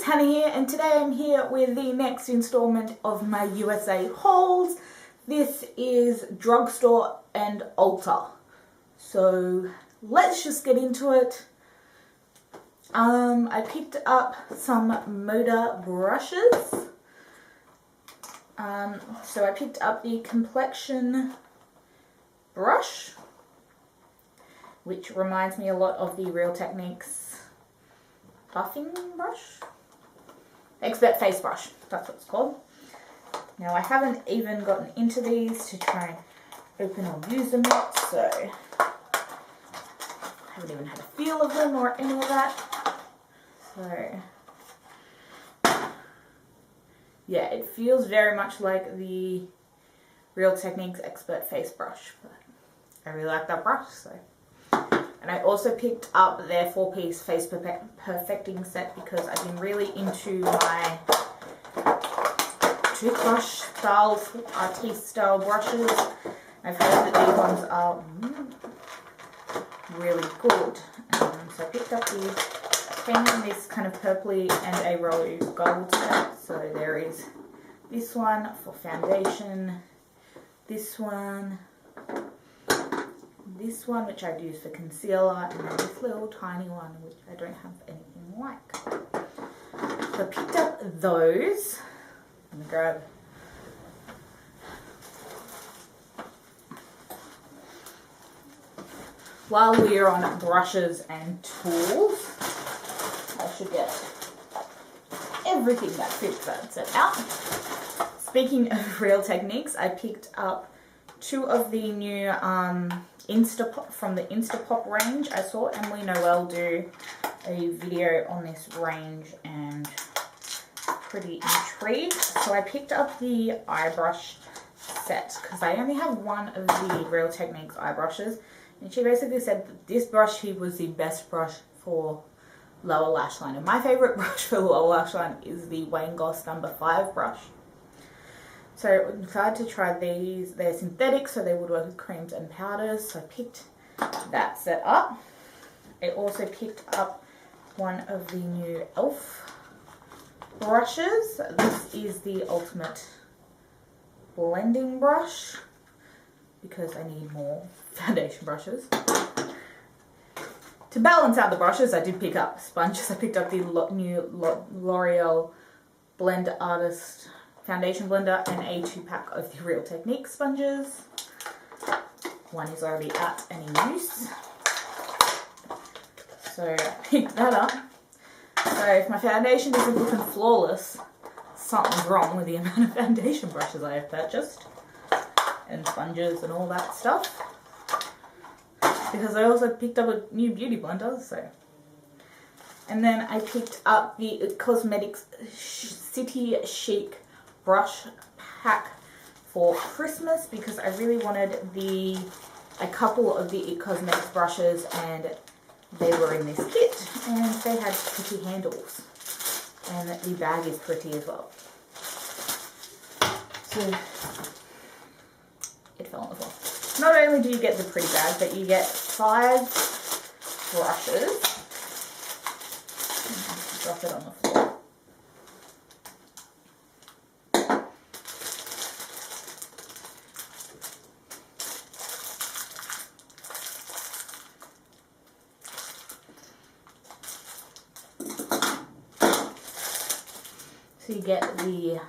it's Hannah here, and today I'm here with the next installment of my USA hauls. This is Drugstore and Ulta. So let's just get into it. I picked up some motor brushes. So I picked up the complexion brush, which reminds me a lot of the Real Techniques buffing brush. Expert face brush, that's what it's called. Now I haven't even gotten into these to try and open or use them yet, so I haven't even had a feel of them or any of that. So yeah, it feels very much like the Real Techniques Expert face brush, but I really like that brush. So, and I also picked up their 4-piece face perfecting set because I've been really into my toothbrush style, artiste style brushes. I've heard that these ones are really good. So I picked up these. Came in this kind of purpley and a rose gold set. So there is this one for foundation, this one which I'd use for concealer, and then this little tiny one which I don't have anything like. So I picked up those. Let me grab. While we're on brushes and tools, I should get everything that fits that set out. Speaking of Real Techniques, I picked up 2 of the new Instapop from the Instapop range. I saw Emily Noel do a video on this range and pretty intrigued. So I picked up the eye brush set because I only have one of the Real Techniques eye brushes, and she basically said that this brush here was the best brush for lower lash line. And my favourite brush for lower lash line is the Wayne Goss number 5 brush. So I decided to try these. They're synthetic, so they would work with creams and powders. So I picked that set up. I also picked up one of the new e.l.f. brushes. This is the ultimate blending brush because I need more foundation brushes. To balance out the brushes, I did pick up sponges. I picked up the new L'Oreal Blend Artist Foundation Blender and a 2-pack of the Real Techniques sponges. One is already out and in use. So I picked that up. So if my foundation isn't looking flawless, something's wrong with the amount of foundation brushes I have purchased. And sponges and all that stuff. Because I also picked up a new beauty blender, so. And then I picked up the Cosmetics City Chic brush pack for Christmas because I really wanted a couple of the Cosmetics brushes, and they were in this kit, and they had pretty handles, and the bag is pretty as well. So it fell on the floor. Not only do you get the pretty bag, but you get 5 brushes. Drop it on the floor. So you get the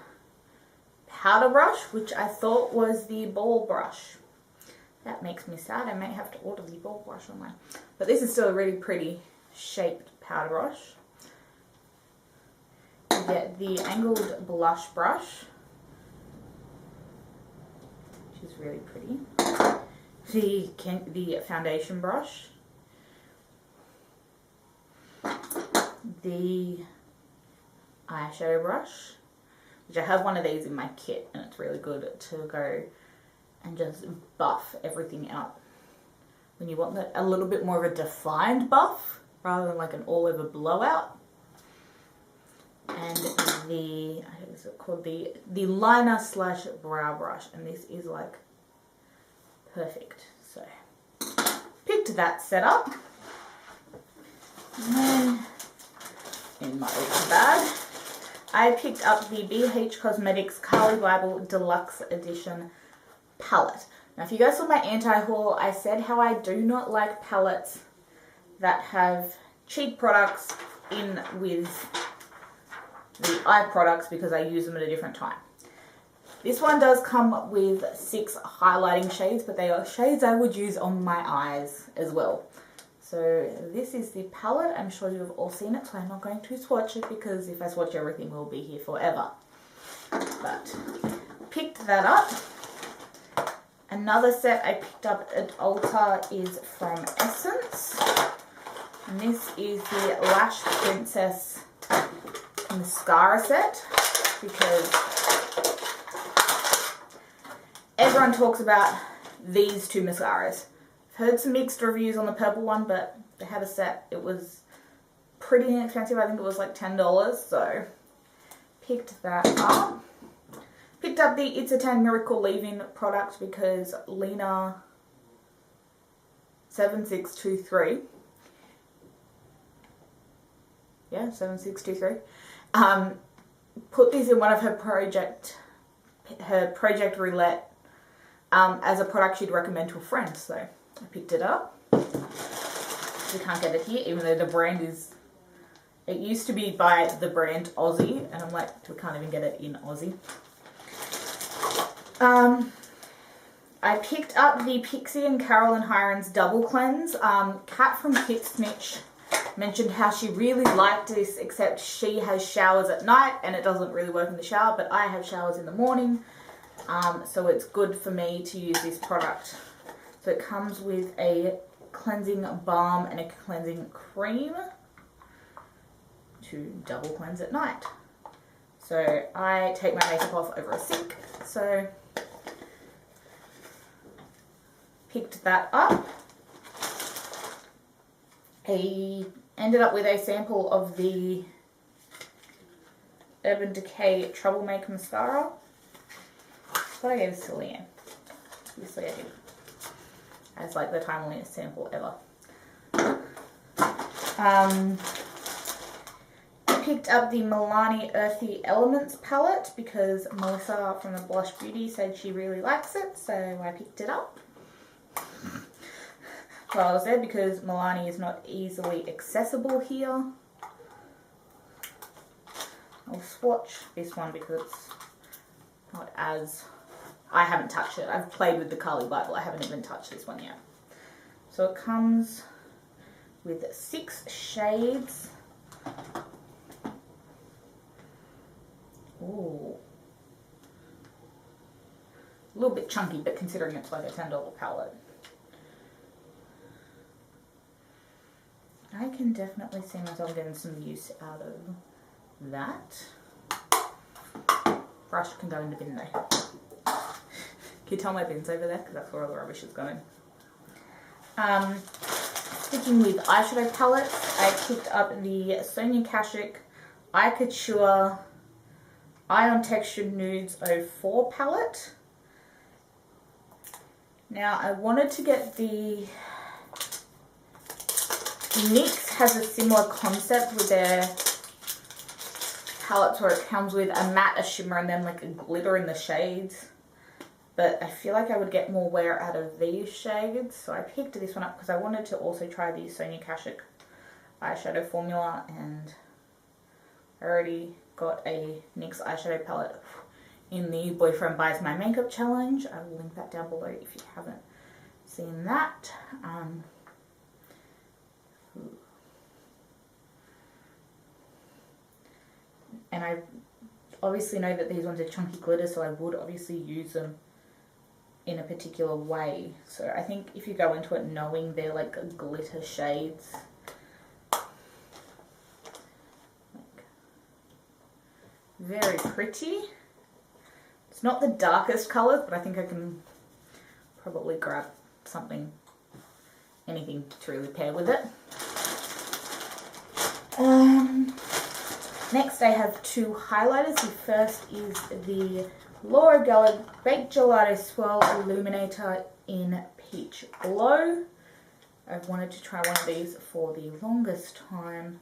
powder brush, which I thought was the ball brush. That makes me sad. I may have to order the ball brush online. But this is still a really pretty shaped powder brush. You get the angled blush brush, which is really pretty. The foundation brush. The eyeshadow brush, which I have one of these in my kit, and it's really good to go and just buff everything out when you want a little bit more of a defined buff rather than like an all over blowout. And the, what is it called, the liner slash brow brush, and this is like perfect. So picked that set up, and then in my Ulta bag. I picked up the BH Cosmetics Carly Bible Deluxe Edition palette. Now, if you guys saw my anti-haul, I said how I do not like palettes that have cheap products in with the eye products because I use them at a different time. This one does come with 6 highlighting shades, but they are shades I would use on my eyes as well. So this is the palette. I'm sure you've all seen it, so I'm not going to swatch it because if I swatch everything, we'll be here forever. But picked that up. Another set I picked up at Ulta is from Essence. And this is the Lash Princess mascara set because everyone talks about these 2 mascaras. I've heard some mixed reviews on the purple one, but they had a set. It was pretty inexpensive. I think it was like $10, so picked that up. Picked up the It's a Tan Miracle Leave-In product because Lena 7623, yeah, 7623, put these in one of her Project Roulette as a product she'd recommend to a friend, so I picked it up. We can't get it here, even though the brand is, it used to be by the brand Aussie, and I'm like, we can't even get it in Aussie. I picked up the Pixie and Carolyn Hirons Double Cleanse. Kat from Kit Snitch mentioned how she really liked this, except she has showers at night and it doesn't really work in the shower, but I have showers in the morning, so it's good for me to use this product. So it comes with a cleansing balm and a cleansing cream to double cleanse at night. So I take my makeup off over a sink, so picked that up. I ended up with a sample of the Urban Decay Troublemaker Mascara. But I gave this to Leanne. Obviously I did. As like the timeliest sample ever. I picked up the Milani Earthy Elements palette because Melissa from the Blush Beauty said she really likes it, so I picked it up. Well, I was there because Milani is not easily accessible here. I'll swatch this one because it's not as... I haven't touched it. I've played with the Carly Bible. I haven't even touched this one yet. So it comes with 6 shades. Ooh. A little bit chunky, but considering it's like a $10 palette. I can definitely see myself getting some use out of that. Brush can go in the bin though. Can you tell my bin's over there? Because that's where all the rubbish is going. Sticking with eyeshadow palettes, I picked up the Sonia Kashuk Eye Couture Ion Textured Nudes 04 palette. Now I wanted to get the... NYX has a similar concept with their palettes where it comes with a matte, a shimmer, and then like a glitter in the shades. But I feel like I would get more wear out of these shades, so I picked this one up because I wanted to also try the Sonia Kashuk eyeshadow formula, and I already got a NYX eyeshadow palette in the Boyfriend Buys My Makeup challenge. I will link that down below if you haven't seen that. And I obviously know that these ones are chunky glitter, so I would obviously use them in a particular way. So I think if you go into it knowing they're like glitter shades, like, very pretty. It's not the darkest colours, but I think I can probably grab something, anything to really pair with it. Next I have 2 highlighters. The first is the Laura Geller Baked Gelato Swirl Illuminator in Peach Glow. I've wanted to try one of these for the longest time,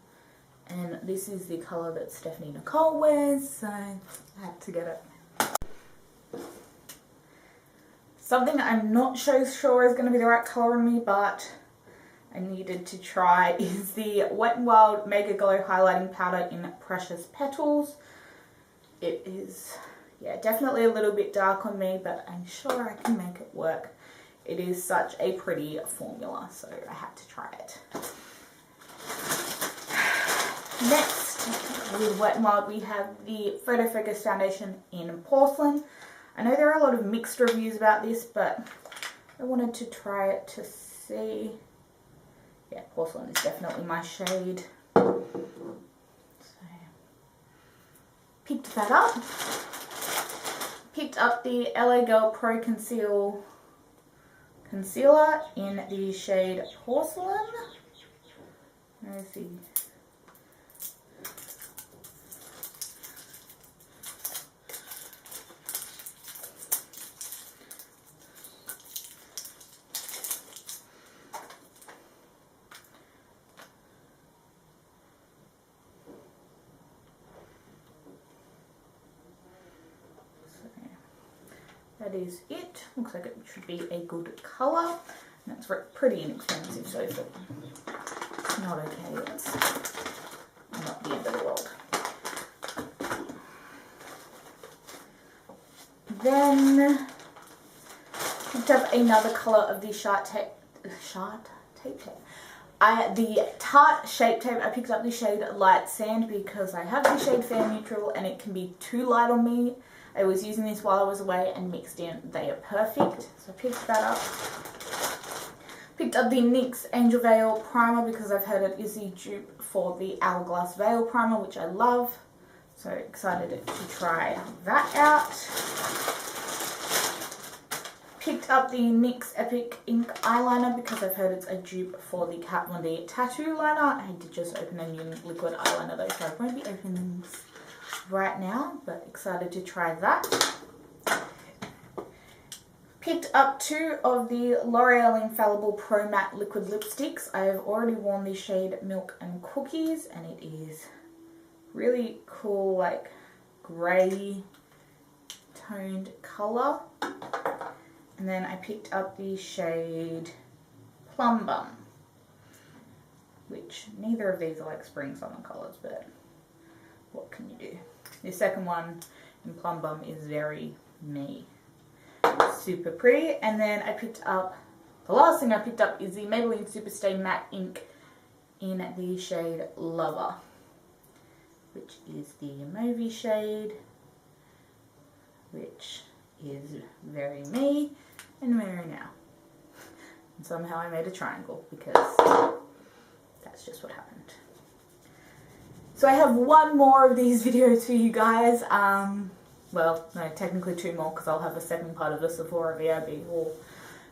And this is the colour that Stephanie Nicole wears, so I had to get it. Something I'm not so sure is going to be the right colour on me, but I needed to try, is the Wet n Wild Mega Glow Highlighting Powder in Precious Petals. It is, yeah, definitely a little bit dark on me, but I'm sure I can make it work. It is such a pretty formula, so I had to try it. Next, with Wet n Wild, we have the Photo Focus Foundation in Porcelain. I know there are a lot of mixed reviews about this, but I wanted to try it to see. Yeah, Porcelain is definitely my shade. So, picked that up. Picked up the LA Girl Pro Concealer in the shade Porcelain. Where is he? That is it. Looks like it should be a good colour. And it's pretty inexpensive, so if it's not okay, it's not the end of the world. Then picked up another colour of the the Tarte Shape Tape. I picked up the shade Light Sand because I have the shade Fair Neutral and it can be too light on me. I was using this while I was away and mixed in. They are perfect. So I picked that up. Picked up the NYX Angel Veil Primer because I've heard it is the dupe for the Hourglass Veil Primer, which I love. So excited to try that out. Picked up the NYX Epic Ink Eyeliner because I've heard it's a dupe for the Kat Von D Tattoo Liner. I did just open a new liquid eyeliner though, so I won't be opening this right now, but excited to try that. Picked up 2 of the L'Oreal Infallible Pro Matte Liquid Lipsticks. I have already worn the shade Milk and Cookies, and it is really cool, like grey toned colour. And then I picked up the shade Plum Bum, which neither of these are like spring summer colours, but what can you do? The second one in Plum Bum is very me. Super pretty. And then I picked up, the last thing I picked up is the Maybelline Superstay Matte Ink in the shade Lover, which is the Mauve shade, which is very me and very now. And somehow I made a triangle because that's just what happened. So I have one more of these videos for you guys. Well, no, technically 2 more because I'll have a second part of the Sephora VIB haul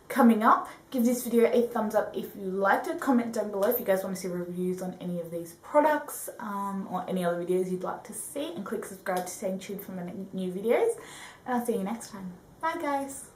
coming up. Give this video a thumbs up if you liked it. Comment down below if you guys want to see reviews on any of these products or any other videos you'd like to see. And click subscribe to stay tuned for my new videos. And I'll see you next time. Bye guys.